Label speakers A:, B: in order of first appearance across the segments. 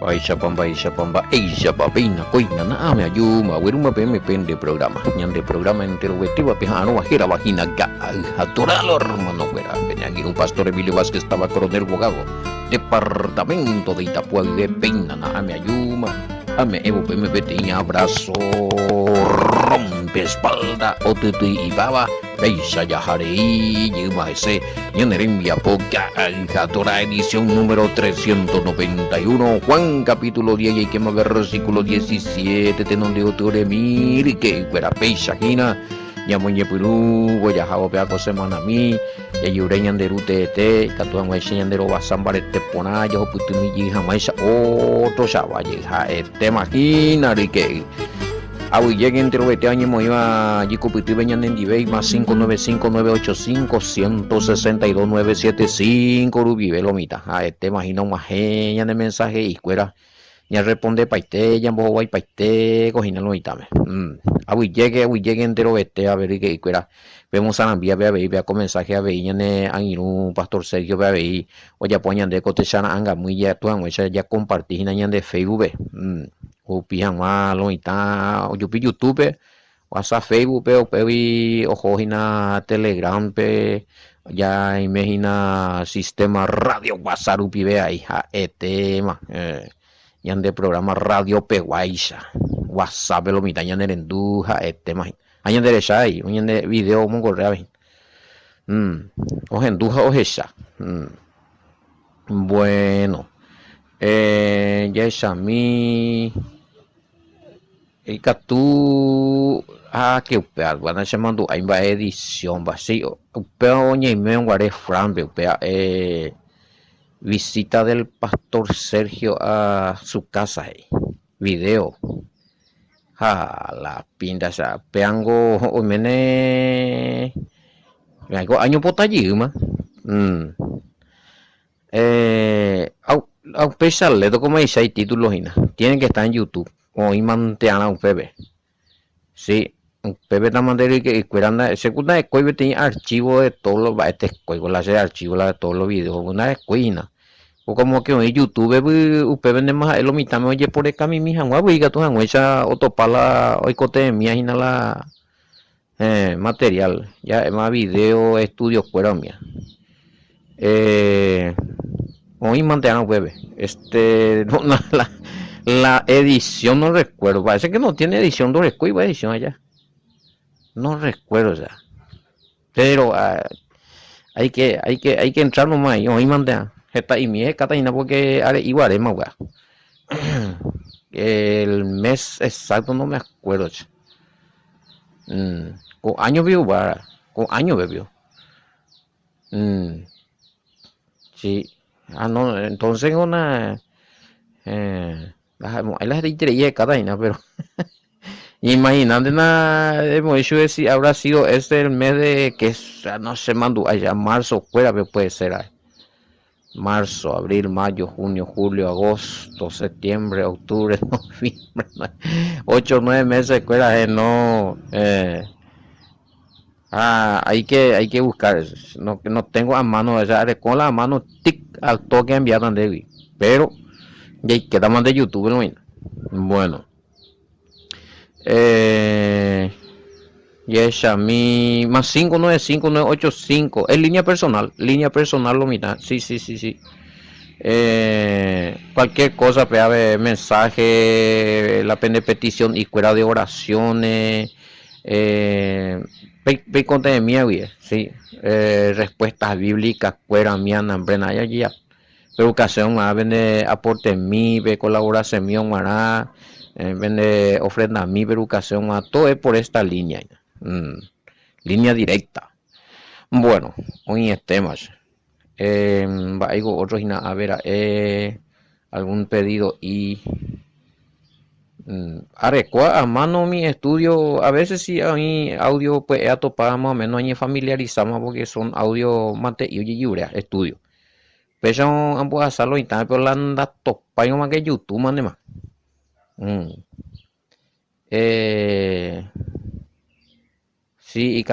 A: Baisha pamba, Asia babina, koina na ame ayuma, wiruma peme pende programa, nyande programa entero wetiva pihano wajira vagina ga, aturalor mano fuera, peñagir un pastor Emilio Vázquez estaba coronel bogado, departamento de Itapúa de peina na ame ayuma, ame evo peme peteña abrazo, rompe espalda, otutu y baba, Beisha Yaharei, Yuma ese, Yanerimbia Poca, Aljatora edición número 391, Juan capítulo 10 y quema versículo 17, tenón de octubre, mire que fuera Beisha Gina, Yamuñe Purú, Guayajao Peaco Semanami, Yayureñan de Rute, Catuan Guayeñan de Robasambare Tepona, Yaho Putumiji, Jamaisha, otro Shabaye, este imagina, que. Awi lleguen entre los años moiva Yico Piti Beñan en Dibey más 595-985-162-975 Rubibe Lomita. A este imagina un majeña de mensaje y cuera. Ya responde paite, ya bobo y paite, cojina lo itame. Awi llegue entre los a ver que cuera. Vemos a la vía vea con mensaje a veía ne Angiru Pastor Sergio vea veí. O ya poñan de cotechana anga muy ya tuan ya compartí na de Facebook. O pijan malo y ta o yupi YouTube WhatsApp Facebook o pevi o hojina Telegram pe ya imagina sistema radio WhatsApp upi ve ahí ja tema yan de programa radio peguaisha WhatsApp lo mita yan erendu ja tema ayan derecha ahí yan de video mongo rea o henduja o hesha bueno ya Shami el catu que upea guana chamando aí vai edição basi upea onye me guare frambe upea visita del pastor Sergio a su casa video la pinta sa peango omene algo año potallima a pesar de como dice hay títulos tienen que estar en YouTube o manteana un bebé sí un bebé de manera que esperando segunda escuela tiene archivo de todos los este escuela hace archivo de todos los videos una escuela o como que hoy YouTube un bebé de más lo mitad me oye por el camino mi hija oiga tu hija esa otopala hoy cote mía y la material ya es más video estudio fuera mía hoy manteana un bebé no, la edición no recuerdo, parece que no tiene edición, no recuerdo edición allá, no recuerdo ya, pero hay que entrar nomás y hoy mandé esta y mi Catalina porque igual es más el mes exacto no me acuerdo con años vio con años bebió sí no entonces una ahí las de Catalina, pero imagínate hemos hecho si habrá sido el mes de que no se mandó allá marzo fuera puede ser marzo, abril, mayo, junio, julio, agosto, septiembre, octubre, noviembre, 8 o 9 meses fuera no hay que buscar no tengo a mano allá con la mano tic al toque enviar donde pero ya quedamos de YouTube ¿no? Bueno yes a mí más 595-985 es línea personal lo mitad sí cualquier cosa peave mensaje la pende petición y cuera de oraciones ve contenido mía sí respuestas bíblicas cuera mía nambrena ya educación vende aporte mi ve colaboración mi vende ofrenda mi educación todo es por esta línea línea directa bueno hoy temas algo otro a ver algún pedido y arecua a mano mi estudio a veces si a mí audio pues he topado más o menos ahí familiarizamos porque son audio mate y estudio pero ambos hacerlo y tal pero la anda topa más que YouTube man más sí y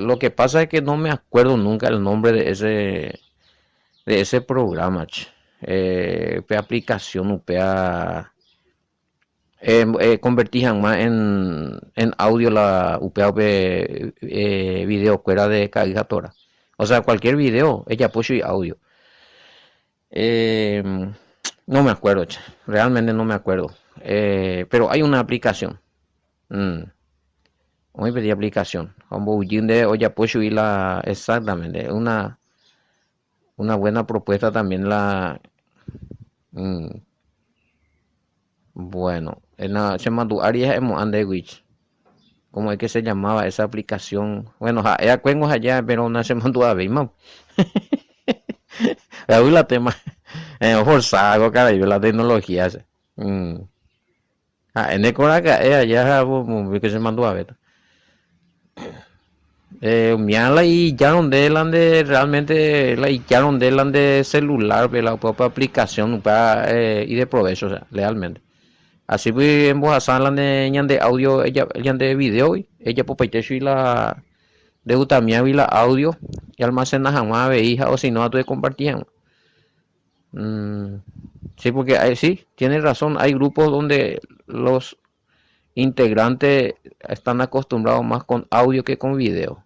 A: lo que pasa es que no me acuerdo nunca el nombre de ese programa pe aplicación upea convertijan más en audio la upea video fuera de caricatura. O sea, cualquier video, ella puede audio. Eh, no me acuerdo, che. Realmente no me acuerdo. Pero hay una aplicación. Hoy pedí aplicación. Como de hoy ya puedo subirla exactamente. Una buena propuesta también la. mm, bueno, se mandó Arias hemos andewich. ¿Cómo es que se llamaba esa aplicación? Bueno, ya cuengo allá, pero no se mandó a ver, man. La tema. Forzado, cara, y la tecnología. En el Coraca, allá, que se mandó a ver. Miala y Jaron Delan de realmente la Jaron Delan de celular, la propia aplicación y de provecho, o sea, realmente. Así pues en voz de audio, ella de video, ella y la de utamia y la audio y almacena jamás hija o si no a tu compartían. Sí, porque sí, tiene razón, hay grupos donde los integrantes están acostumbrados más con audio que con video.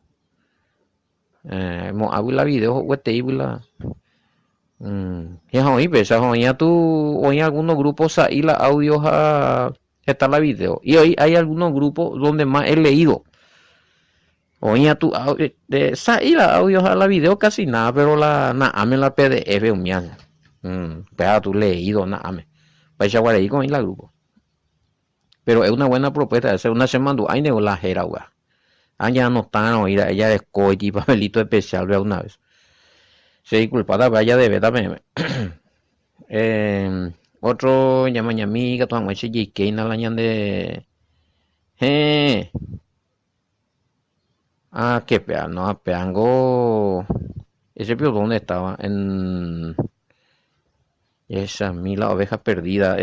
A: Habla video hueteibla ya hoy pesa hoy ya tú hoy algunos grupos ahí la audio está la video y hoy hay algunos grupos donde más he leído hoy ya tú de ahí la audio a la video casi nada pero la naame la PDF un mian pero tú leído naame para chaguareí con la grupo pero es una buena propuesta es una semana hay de la jera ya no están a oír ella de coiti papelito especial vea una vez se disculpada vaya de beta otro llama amiga tu amo ese JK na la de que pea no peango ese pio dónde estaba en esa la oveja perdida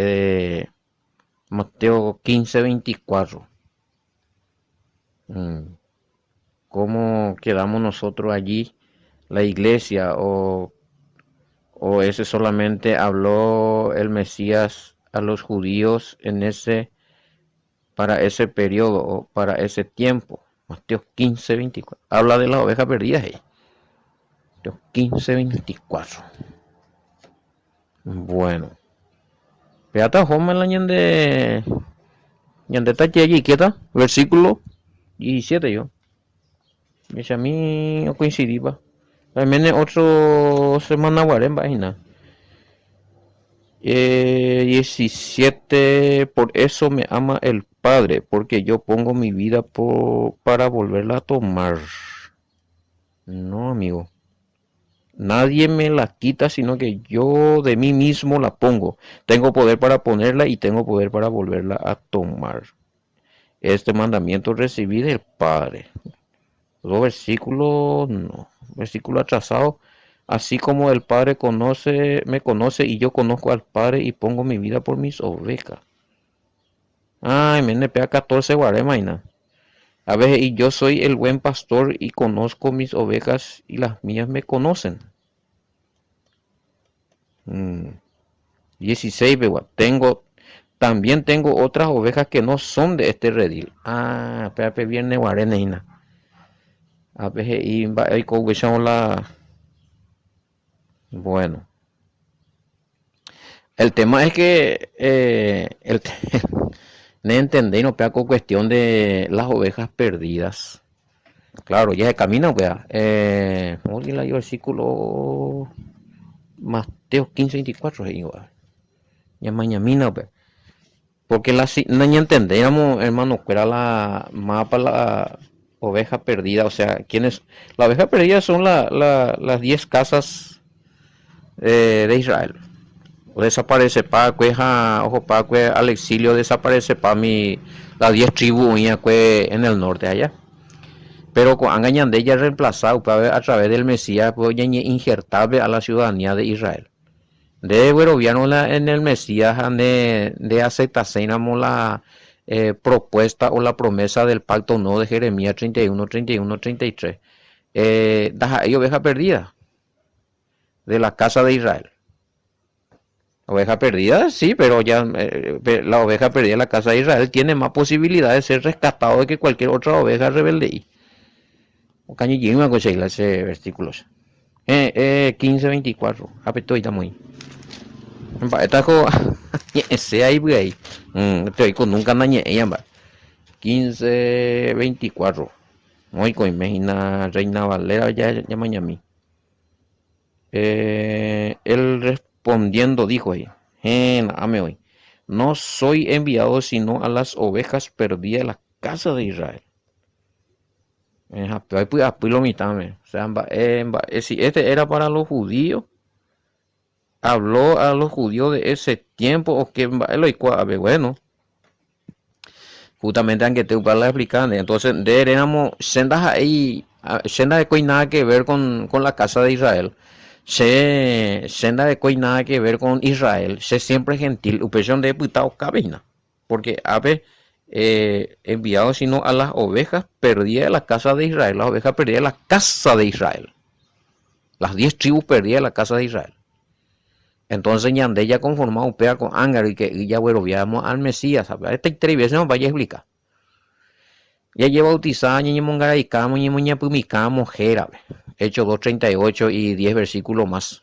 A: Mateo 15:24 cómo quedamos nosotros allí la iglesia o ese solamente habló el Mesías a los judíos para ese periodo o para ese tiempo. Mateo 15:24 habla de la oveja perdida. Mateo 15:24 bueno peata homa la ñande tache quieta versículo 17 yo y a mí no coincidí pa también otro semana guarén página 17 por eso me ama el Padre porque yo pongo mi vida para volverla a tomar no amigo nadie me la quita sino que yo de mí mismo la pongo tengo poder para ponerla y tengo poder para volverla a tomar este mandamiento recibí del Padre los versículos no versículo atrasado así como el Padre me conoce y yo conozco al Padre y pongo mi vida por mis ovejas. Ay, me NPA 14 guaremaina. A veces y yo soy el buen pastor y conozco mis ovejas y las mías me conocen. 16, también tengo otras ovejas que no son de este redil. Pepe viernes guareneina. A veces y la bueno, el tema es que no entendí, no pega con cuestión de las ovejas perdidas. Claro, ya se camina, vea. Vamos a ir al versículo Mateo 15:24, ya mañana, vea. Porque no entendíamos, hermano, que era la mapa la oveja perdida, o sea, ¿quiénes? La oveja perdida son las 10 casas de Israel. O desaparece para ojo para al exilio desaparece para las 10 tribus en el norte allá. Pero con engañan de ella reemplazado a través del Mesías pues injertable a la ciudadanía de Israel. De Gueroviano en el Mesías de aceptación la propuesta o la promesa del pacto no de Jeremías 31:33. Ellos oveja perdida de la casa de Israel. Oveja perdida, sí, pero ya la oveja perdida de la casa de Israel tiene más posibilidad de ser rescatado de que cualquier otra oveja rebelde. O cañillín me ese versículos. 15:24. Apetito y muy. Esta jo ese ahí güey. Estoy con nunca nañe ella va. 15:24. Hoy con imagina Reina Valera ya mañana. Él respondiendo dijo ahí, ame hoy, no soy enviado sino a las ovejas perdidas de la casa de Israel. O sea, si este era para los judíos, habló a los judíos de ese tiempo, o que bueno, justamente aunque te voy a explicar, entonces éramos sendas ahí, sendas de nada que ver con la casa de Israel. Senda de coi nada que ver con Israel, se siempre gentil, upresión de putao cabina, porque ave enviado sino a las ovejas perdidas de la casa de Israel, las ovejas perdidas de la casa de Israel, las 10 tribus perdidas de la casa de Israel. Entonces Yandé ya conformado pega con Ángar y que ya bueno, viamos al Mesías, ¿sabes? Esta entrevista nos vaya a explicar. Ya lleva bautizada, ña mongaraycamo, ña moñapumicamo, jera, Hechos 2:38 y 10 versículos más.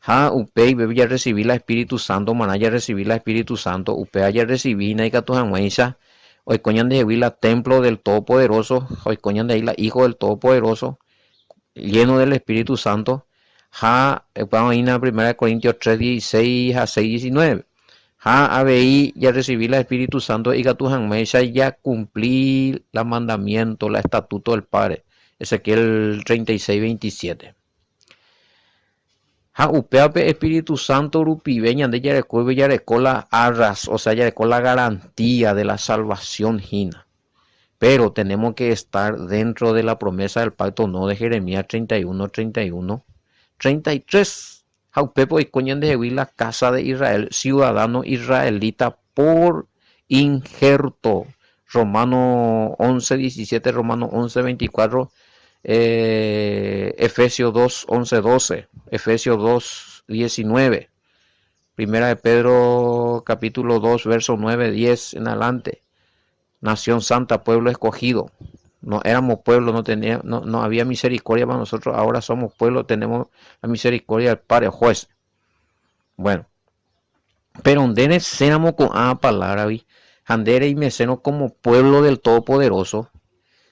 A: Ha, upei, bebe ya recibí la Espíritu Santo, maná ya recibí la Espíritu Santo, upea ya recibí, naika tu hangueisa, hoy coñan de la templo del Todopoderoso, hoy coñan de la Hijo del Todopoderoso, lleno del Espíritu Santo. Ha, vamos a ir a 1 Corintios 3:16 a 6:19. Ha, ABI, ya recibí la Espíritu Santo y Gatujan Meisha, ya cumplí la mandamiento, la estatuto del Padre. Ezequiel 36:27. Ha, upeape Espíritu Santo, rupibeña de yarecó la arras, o sea, yarecó la garantía de la salvación jina. Pero tenemos que estar dentro de la promesa del pacto, no de Jeremías 31:31. 33. Jaupepo y coñan de la casa de Israel, ciudadano israelita por injerto. Romano 11:17, Romano 11:24, Efesios 2:11-12, Efesios 2:19, Primera de Pedro capítulo 2, verso 9-10 en adelante. Nación santa, pueblo escogido. No éramos pueblo, no había misericordia para nosotros, ahora somos pueblo, tenemos la misericordia del Padre juez. Bueno, pero andere éramos con a palabra, andere y meceno como pueblo del Todopoderoso,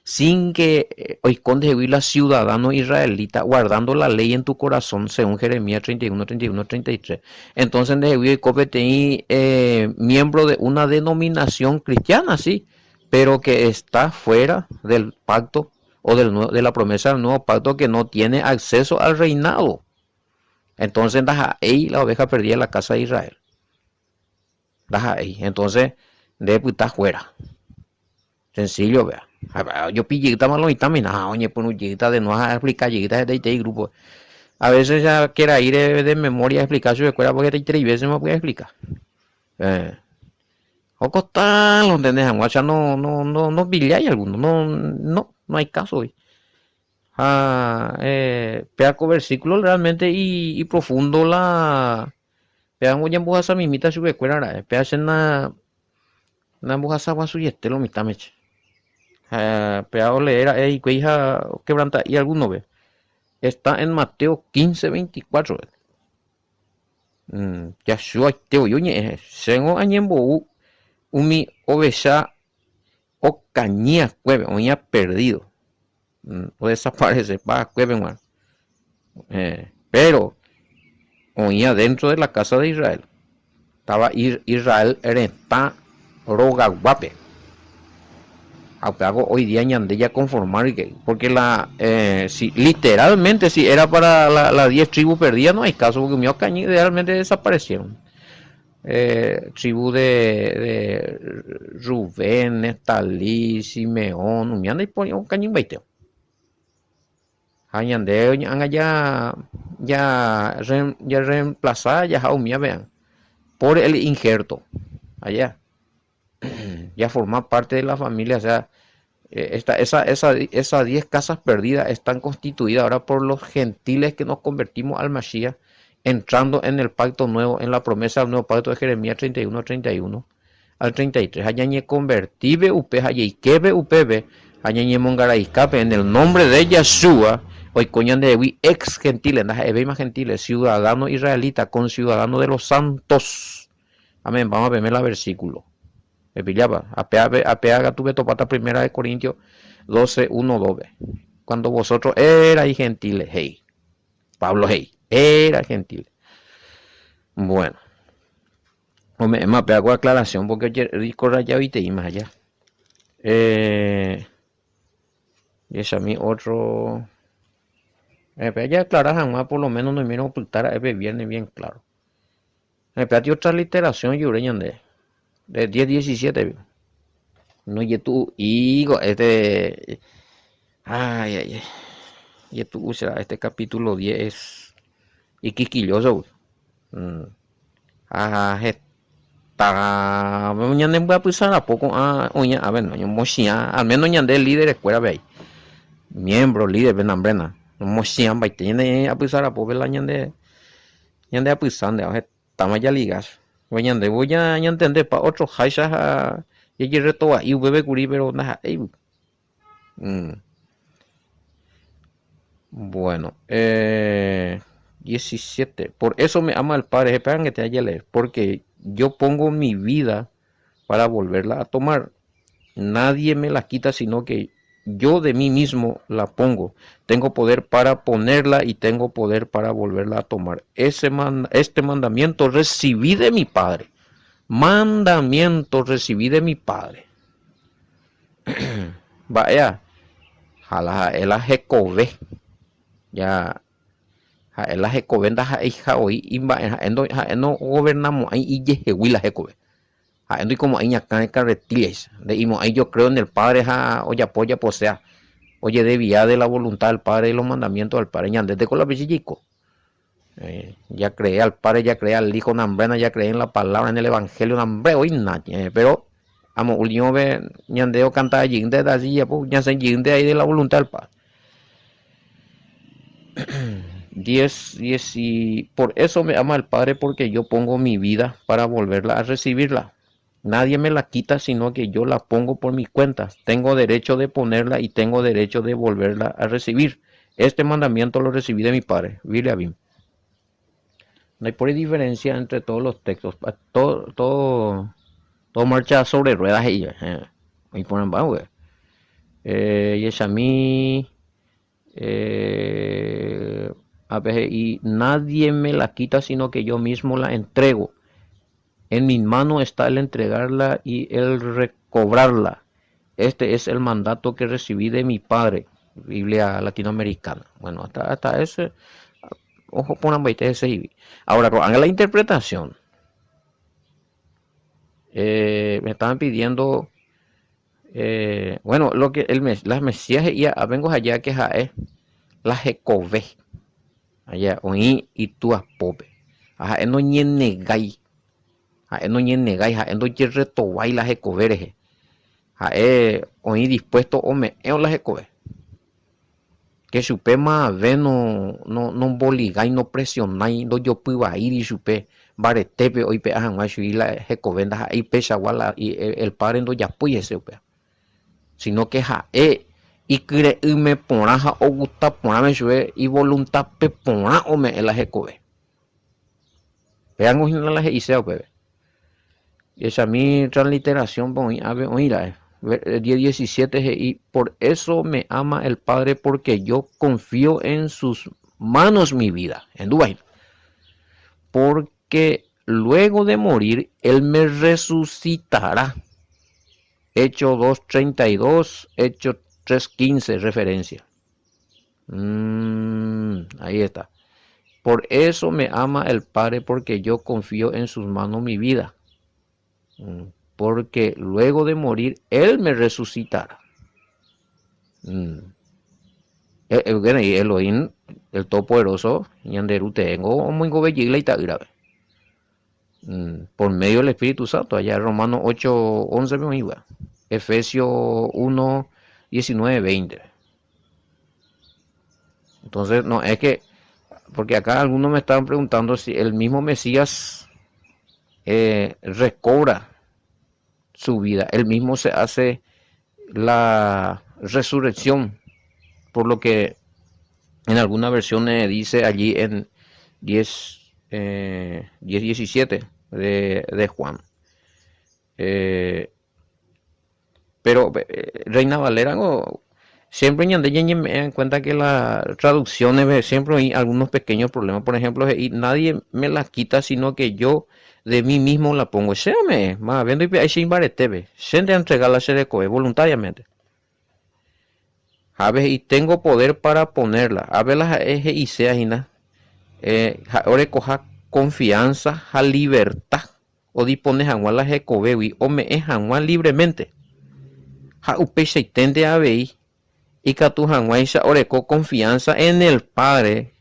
A: sin que hoy conde la ciudadano israelita, guardando la ley en tu corazón, según Jeremías 31:33. Entonces de copete miembro de una denominación cristiana, sí, pero que está fuera del pacto o de la promesa del nuevo pacto, que no tiene acceso al reinado. Entonces ahí la oveja perdida en la casa de Israel. Ahí. Entonces debe estar fuera. Sencillo, vea. Yo pillita malo y también, oye, pues un de no explicar lleguita de este grupo. A veces ya quiera ir de memoria a explicar su escuela porque te 3 veces me voy a explicar. O costal, donde dejan guacha no billáis alguno, no hay caso hoy. Peaco versículo realmente y profundo la pean voy a empujar a mimita su escuela, peacen na empujar a guasu y este lo mitameche. Peado leer y cuija quebranta y alguno ve. Está en Mateo 15:24. Yashua teo yoñe, sengo añembo umi oveja o cañía cueve, oña perdido. O desaparece, va cueve, pero oña dentro de la casa de Israel. Estaba Israel está roga guape. Aunque hago hoy día ñande ya conformar, porque si literalmente si era para la 10 tribus perdidas, no hay caso, porque mi cañí realmente desaparecieron. Tribu de Rubén, Nestalí, Simeón, me anda y ponía un cañín 20. Añande, ya reemplazada, ya jaumía, vean, por el injerto, allá. Ya formar parte de la familia, o sea, esas 10 casas perdidas están constituidas ahora por los gentiles que nos convertimos al Mashiach entrando en el pacto nuevo, en la promesa del nuevo pacto de Jeremías 31 al 33. Hayañe convertibe upe, hayaikebe upebe, hayañe mongaraiscape, en el nombre de Yeshua, hoy coñan de ex gentiles, más gentiles, ciudadano israelita con ciudadano de los santos. Amén, vamos a ver el versículo. Me pillaba, apeaga tuve topata primera de Corintios 12, 1, 2. Cuando vosotros erais gentiles, hey. Pablo, hey, era gentil. Bueno. Hombre, me hago aclaración porque rico ya viste y más allá. Y es a mí otro. Ya aclarar jamás, por lo menos no me ocultar a viene bien claro. Me pedí otra literación y ureñan de 10-17. No, y tú, higo, ay. Y tú, o sea, este capítulo 10 es. Y quisquilloso. Está ñande voy a pisar a poco oña a ver no mochia al menos ñande líder escuela ve miembro líder benambrena mochia va tiene a pisar a poco la ñande a pisar de tama ya ligas ñande voy a entender para otro haisha y que reto y bebé curi pero nada bueno 17 por eso me ama el Padre esperan que te haya leer porque yo pongo mi vida para volverla a tomar. Nadie me la quita, sino que yo de mí mismo la pongo. Tengo poder para ponerla y tengo poder para volverla a tomar. Este mandamiento recibí de mi Padre. Mandamiento recibí de mi Padre. Vaya, jala el Jacobé. Ya, el Jacobé da hija hoy y no gobernamos ahí y Jehuila Jacobé. Entonces como hay acá carretiles de imo ahí yo creo en el Padre oye apoya posea oye de vía de la voluntad del Padre y los mandamientos del Padre desde con la pichichico ya creé al Padre ya creé al Hijo nambrena ya creé en la palabra en el Evangelio nambre hoy pero amo ulio ve ñandeo canta yinde de allí ya pues ya se yinde ahí de la voluntad del Padre 10 y por eso me ama el Padre porque yo pongo mi vida para volverla a recibirla. Nadie me la quita, sino que yo la pongo por mis cuentas. Tengo derecho de ponerla y tengo derecho de volverla a recibir. Este mandamiento lo recibí de mi Padre. Biliabim. No hay por ahí diferencia entre todos los textos. Todo marcha sobre ruedas y y ponen bajo. Y es a mí. Y nadie me la quita, sino que yo mismo la entrego. En mi mano está el entregarla y el recobrarla. Este es el mandato que recibí de mi Padre. Biblia latinoamericana. Bueno, hasta ese. Ojo, ponen ese. Ahora, hagan la interpretación. Me estaban pidiendo. Bueno, lo que las Mesías ya vengo allá que es la Jecové. Allá, oí y tú a pope. Ajá, no negáis. No negáis, no reto baila Jecové. Oí dispuesto o me la Jecové. Que supe más ve no boligáis, no presionáis, no yo puedo ir y supe baretepe hoy pe ajan y la Jecové y pesa y el padre no ya puede ese sino que y creerme poraja o gusta poname sube y voluntad pe pora o me la Jecové. Vean la Iseo bebé. Y esa mi transliteración oíra 10:17 y por eso me ama el Padre porque yo confío en sus manos mi vida en Dubái porque luego de morir él me resucitará. Hecho 2:32, Hecho 3:15 referencia. Ahí está. Por eso me ama el Padre porque yo confío en sus manos mi vida. Porque luego de morir él me resucitará. Elohim, el Todopoderoso, Yanderu tengo muy gobellila y tal. Por medio del Espíritu Santo, allá en Romanos 8:11 me iba. Efesios 1:19-20. Entonces, no, es que porque acá algunos me estaban preguntando si el mismo Mesías recobra su vida, él mismo se hace la resurrección, por lo que en alguna versión dice allí en 10:17 de Juan. Pero Reina Valera siempre me en cuenta que las traducciones siempre hay algunos pequeños problemas. Por ejemplo, y nadie me las quita, sino que yo de mí mismo la pongo. Séame, más viendo y sin baretebe, se te entregar la serecoe voluntariamente. A ver, y tengo poder para ponerla. A ver, las eje y sea hina. Ahora coja confianza, a libertad. O dispones a las ecobewi, o me es libremente. Ja upe se tende a ver y que tu hanguaisa oreco confianza en el Padre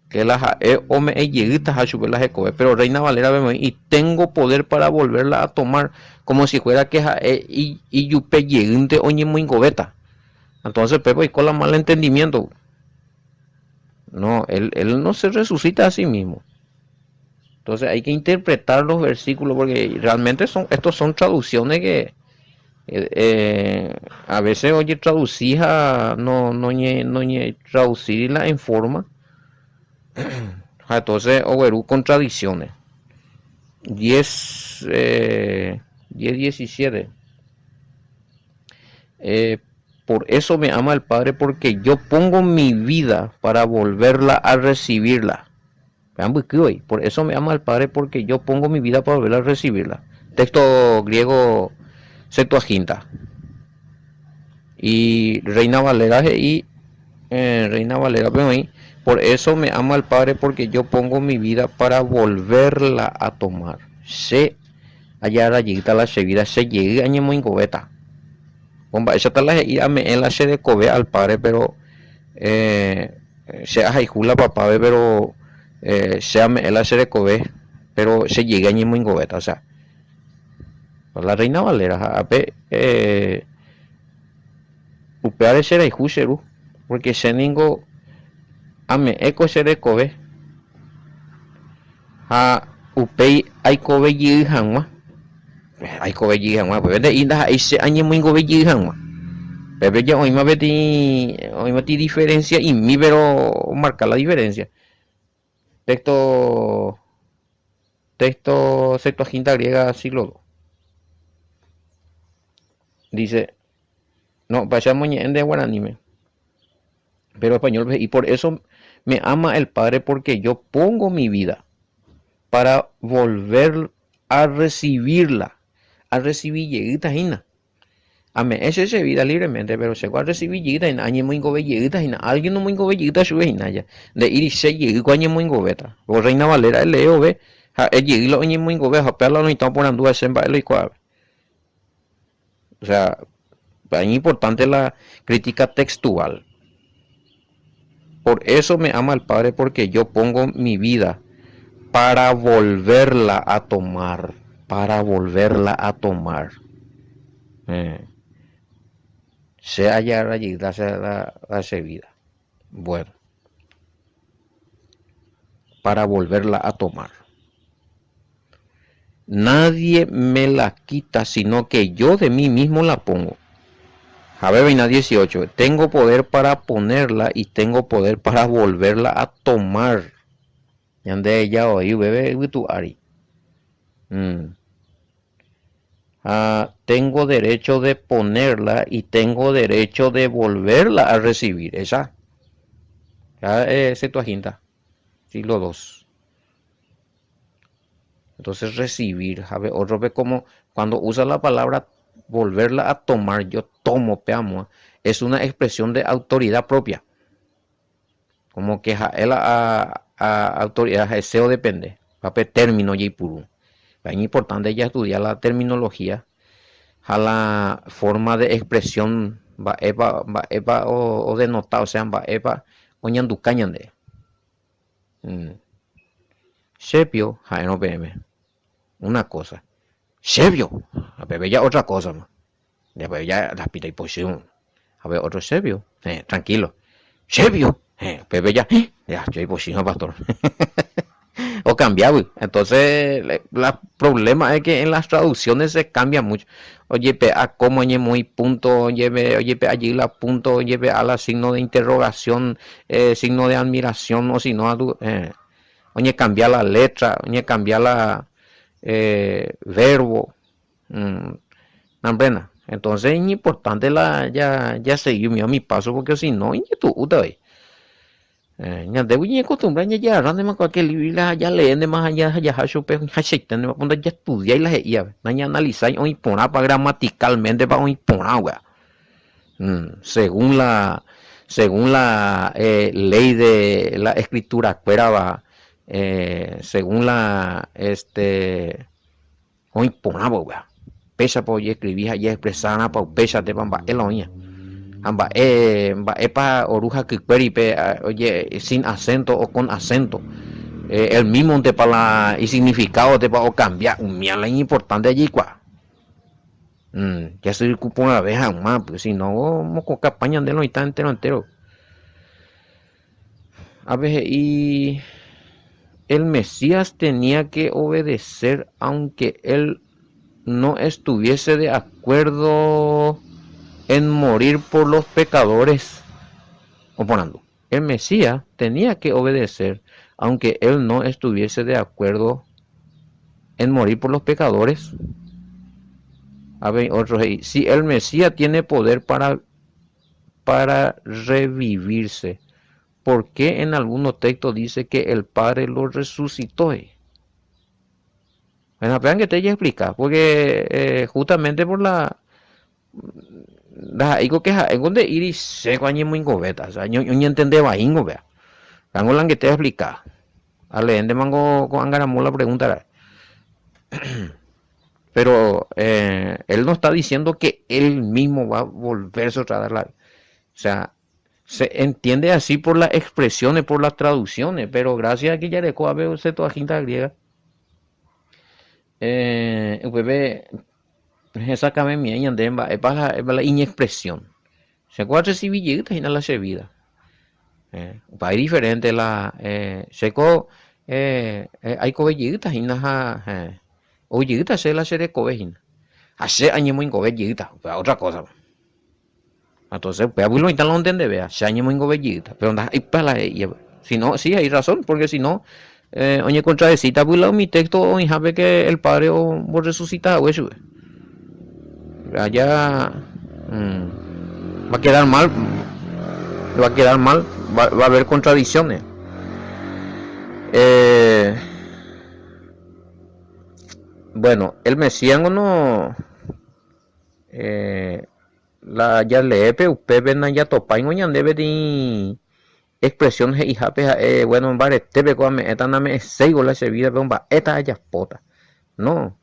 A: que la o me lleguita a subir las ecobe, pero Reina Valera vemos y tengo poder para volverla a tomar como si fuera que y yupe lleguinte oñe muy gobeta. Entonces Pepe y con la malentendimiento. No, él no se resucita a sí mismo. Entonces hay que interpretar los versículos porque realmente estos son traducciones que a veces oye traducir no traducirla en forma. Entonces overú contradicciones. 10:17 por eso me ama el Padre, porque yo pongo mi vida para volverla a recibirla. Por eso me ama el Padre, porque yo pongo mi vida para volverla a recibirla. Texto griego Septuaginta. Y Reina Valera por eso me ama el Padre, porque yo pongo mi vida para volverla a tomar. Se allá allí está la vida, se llega a muy gobeta. Esa está la en la se de Kobe al Padre, pero se hace la papá, pero se me la se de Kobe, pero se llega a muy gobeta, o sea, la Reina Valera, upear ese de Juseru, porque se ningo ame eco se de Kobe, a upei hay Kobe y hanwa. Hay Kobe y hanwa, pues de inda hay se añe muy Kobe y hanwa. Pero ya hoy me diferencia y mi pero marca la diferencia. Texto Septuaginta griega siglo II. Dice, no, pasamos en de guaraní, pero español, y por eso me ama el Padre, porque yo pongo mi vida para volver a recibirla, a recibir lleguitas hina. Amén, ese se vida libremente, pero se va a recibir lleguitas hina, añe muy gobe lleguitas hina, alguien no muy gobe lleguitas sube hina ya, de ir y se llegue añe muy gobeta, o Reina Valera, el leo ve, el llegue lo añe muy gobe, a perla no está por andúa, se va y cuave. O sea, es importante la crítica textual. Por eso me ama el Padre, porque yo pongo mi vida para volverla a tomar, para volverla a tomar. Se hallar allí, darse vida. Bueno, para volverla a tomar. Nadie me la quita, sino que yo de mí mismo la pongo. Javé 18. Tengo poder para ponerla y tengo poder para volverla a tomar. Yande ya oí bebé tu ari. Tengo derecho de ponerla y tengo derecho de volverla a recibir. Esa. Septuaginta. Siglo II. Entonces recibir. Javé otro ve como cuando usa la palabra volverla a tomar, yo tomo, peamo, es una expresión de autoridad propia. Como que la autoridad, deseo depende. Papel término y puro. Es importante ya estudiar la terminología, a la forma de expresión, va eva o denotado, o sea, va eva o ñanducañande. Sepio, no PM. Una cosa. Sebio, a ver ya otra cosa más. Ya la pita y posición. A ver otro sebio, tranquilo. Sebio, Pepe ya, yo hay pochino, pastor. O cambiaba. Entonces, el problema es que en las traducciones se cambia mucho. Oye, pe, a cómo oye muy punto, oye, pe, allí la punto, oye, pe, a la signo de interrogación, signo de admiración, o si no, oye, cambia la letra, oye, cambia la verbo. Nambrena. Entonces, es importante ya seguir mi paso, porque si no, tú, nhà để quý có tụng ra nhà gia ra mà có cái lý là ya leen de más allá ya ha chupe ha shaitan de ponda ya estudia y la ya na ya analizar hoy pona para gramaticalmente para hoy pona wea según la ley de la escritura cuera va según la hoy pona wea pesa po y escribir ya expresar pa pesa de bamba eloña amba pa oruja que pe oye sin acento o con acento el mismo te para y significado te para o cambiar un miala importante allí cua ya se ocupa una vez más pues si no moco campaña de no está entero a veces y el Mesías tenía que obedecer aunque él no estuviese de acuerdo en morir por los pecadores. Oponando, el Mesías tenía que obedecer, aunque él no estuviese de acuerdo en morir por los pecadores. A ver, otros ahí. Si el Mesías tiene poder para revivirse, ¿por qué en algunos textos dice que el Padre lo resucitó? Bueno, vean que te voy a explicar, porque justamente por la digo que es donde iris se coñe muy gobeta, o sea, yo entiende va ingo vea. Gango la que te explica. Ale, ende mango con angaramó la pregunta. Pero él no está diciendo que él mismo va a volverse otra vez. O sea, se entiende así por las expresiones, por las traducciones, pero gracias a que ya le coabe se toda jinta griega. Bebé esa cabe mi año de es para la inexpresión. Se puede recibir lleguita y no la servida. Va diferente la seco hay cobe lleguita y no o lleguita se la serie cobe hace año muy cobe lleguita otra cosa. Entonces pues abuelo no lo entiende vea se año muy cobe lleguita pero anda y para si no sí hay razón porque si no oye contradecita abuelo mi texto hoy sabe que el padre o resucita o eso allá va a quedar mal, va a haber contradicciones. Bueno, el mesiano no la ya lepe upepe na ya topa en debe de expresiones y jape bueno en bares tebe come eta na me seigo la servida bomba eta ya pota no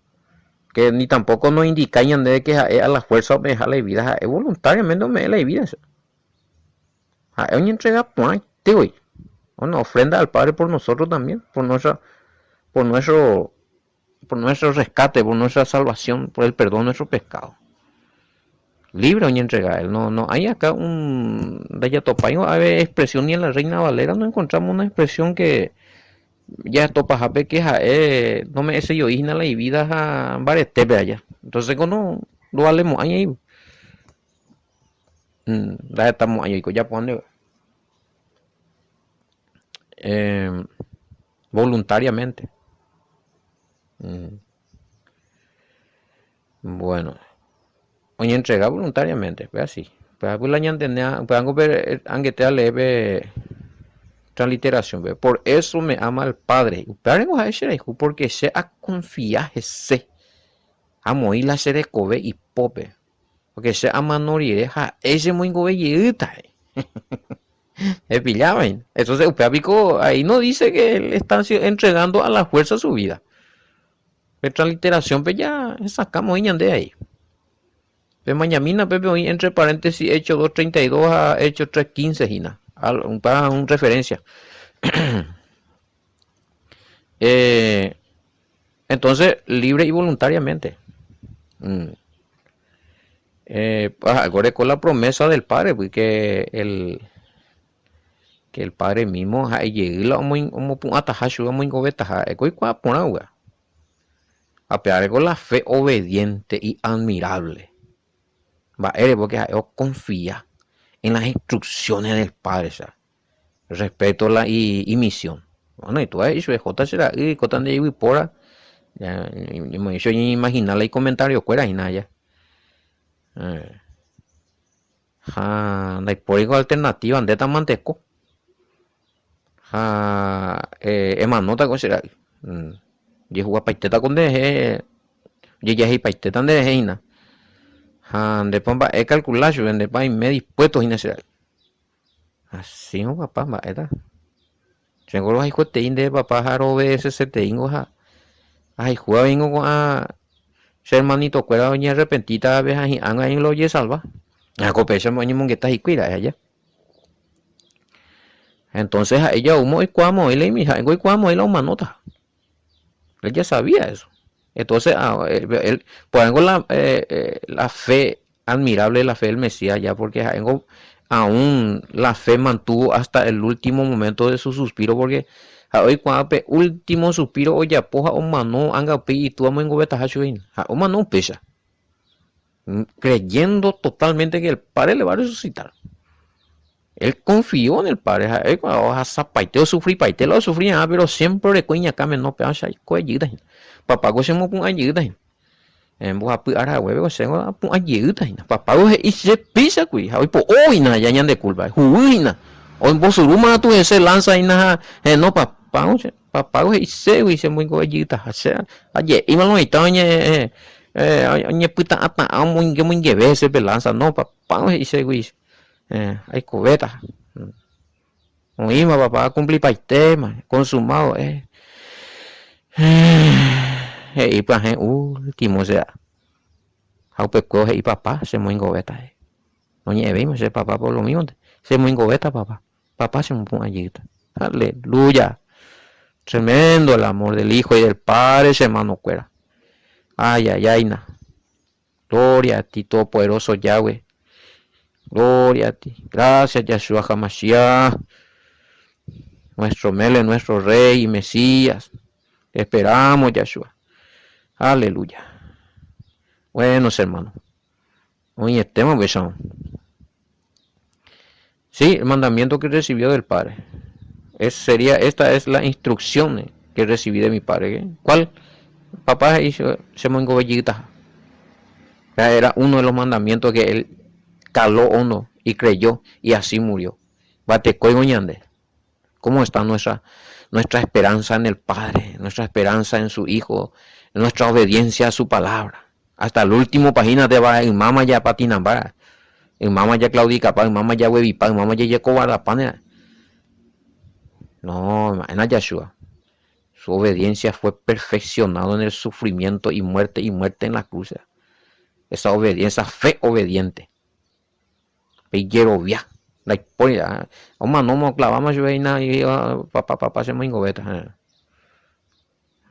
A: que ni tampoco nos indican de que a la fuerza me deja la vida voluntariamente me la vida es una entrega una ofrenda al Padre por nosotros también por nuestro rescate por nuestra salvación por el perdón de nuestro pecado libre una entrega él no hay acá un dayatopayo hay expresión ni en la Reina Valera no encontramos una expresión que ya topa jape que no me ese yo isna la vida a varias tepe allá entonces cuando lo valemos ahí ya estamos ahí ya pone voluntariamente bueno oye entrega voluntariamente pues así pues la ñantenea pues algo ver anguete leve transliteración por eso me ama el Padre porque se ha confiado se amo y la serie cobe y pope porque se ama norieja ese muy gobe yita pillaban entonces Upeapico ahí no dice que él está entregando a la fuerza su vida la transliteración pues ya sacamos de ahí pues mañana Pepe hoy entre paréntesis hecho 232 a hecho 315 gina para un referencia entonces libre y voluntariamente ahora con la promesa del Padre porque que el padre mismo llegue la muy atajacho muy gobeta eco y cuapona a pegar con la fe obediente y admirable va eres porque confía en las instrucciones del padre ya respeto la y misión bueno y tú has dicho J será y cotan de pora ya me hizo imaginarle y comentario fuera y nada ya dai por igual alternativa ande tan manteco emanota cosa será y juega paiteta con de y ya hay paiteta de heina de pompa he calculado de pa me dispuesto y será así no papá va era tengo los hijos de papá jaro ese te ingo ja ay juega vengo con a ser hermanito cuera doña arrepentita a veces anga en lo ye salva a copecha moño mongueta y cuida allá entonces a ella humo y cuamo y le mi hija y cuamo y la humanota ella sabía eso entonces él pues tengo la fe admirable la fe del Mesías ya porque tengo aún la fe mantuvo hasta el último momento de su suspiro porque hoy cuando último suspiro hoy ya poja o mano anga pe y tú amo en gobeta hachuin o mano pesa creyendo totalmente que el Padre le va a resucitar. Él confió en el Padre. Él cuando zapaiteo sufrí, paite lo sufría, pero siempre le cuña came no peanza y coyida. Papá go se mo pun ayuda. En bo apu ara huevo se go pun ayuda. Papá go y se pisa cui. Hoy po hoy na ya ñan de culpa. Huina. Hoy bo suruma tu ese lanza y na no papá go y se muy go ayuda. Hacer aye y malo y toñe ñe puta ata muy lleve ese lanza no papá y se güey. Hay cubeta. Oíma papá cumplir paitema consumado y pues último sea aupe coge y papá se muy gobeta no llevemos ese papá por lo mismo se muy gobeta papá se me pone allí aleluya tremendo el amor del hijo y del padre ese hermano cuera ay na gloria a ti todopoderoso Yahweh. Gloria a ti. Gracias, Yahshua HaMashiach, nuestro Mele, nuestro Rey y Mesías. Esperamos, Yahshua. Aleluya. Buenos hermanos. Hoy estemos besando. Sí, el mandamiento que recibió del Padre. Esta es la instrucción que recibí de mi Padre. ¿Cuál? Papá se me engobellita. Era uno de los mandamientos que él caló hondo y creyó y así murió. Batecoy goñande. ¿Cómo está nuestra esperanza en el Padre, nuestra esperanza en su Hijo, nuestra obediencia a su palabra? Hasta el último página te va en mama ya patinambara, en mama ya claudica, en mama ya huevipa, en mama ya cobarapane. No, en Yahshua. Su obediencia fue perfeccionada en el sufrimiento y muerte en la cruz. Esa obediencia, fe obediente. Pillerovia. La historia. Oma no me clavamos yo ahí y papá se me ingobeta.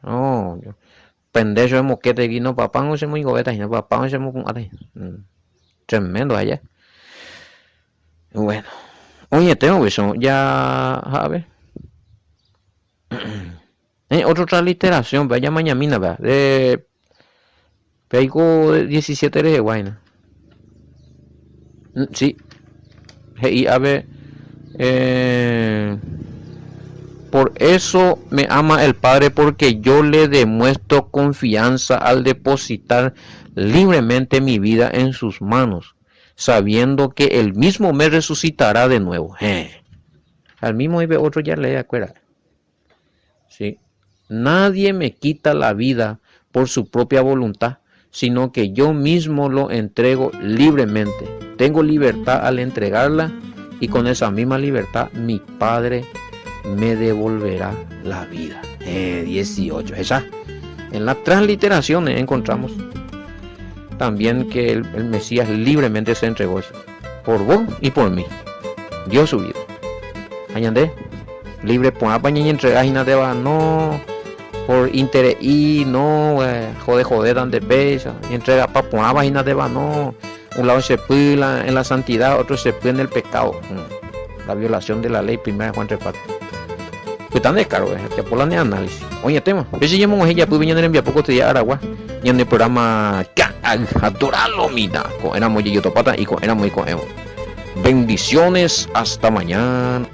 A: No, pendejo de moquete aquí no papá no se me ingobeta, no papá no se me tremendo allá. Bueno, oye tengo eso ya a ver. Otra transliteración, vaya mañana va de Peigo 17 de Guayna. Sí. Y a ver, por eso me ama el Padre, porque yo le demuestro confianza al depositar libremente mi vida en sus manos, sabiendo que él mismo me resucitará de nuevo. Al mismo y ve otro ya le acuerda. Sí. Nadie me quita la vida por su propia voluntad, sino que yo mismo lo entrego libremente. Tengo libertad al entregarla y con esa misma libertad mi Padre me devolverá la vida. 18. Esa. En la transliteración encontramos también que el Mesías libremente se entregó por vos y por mí. Dio su vida. Añade, libre por apaña y entregar y nada no por interés y no joder donde pesa y entrega para poner páginas de no un lado se pila en la santidad, otro se pila en el pecado. la violación de la ley primera de Juan 3.4. Pues tan descaro, que por la de análisis. Oye, tema, yo se llamo ella, pues venía de enviar poco te Aragua, y en el programa Adoralo, mira, con éramos yo topata y con éramos y con Evo. Bendiciones, hasta mañana.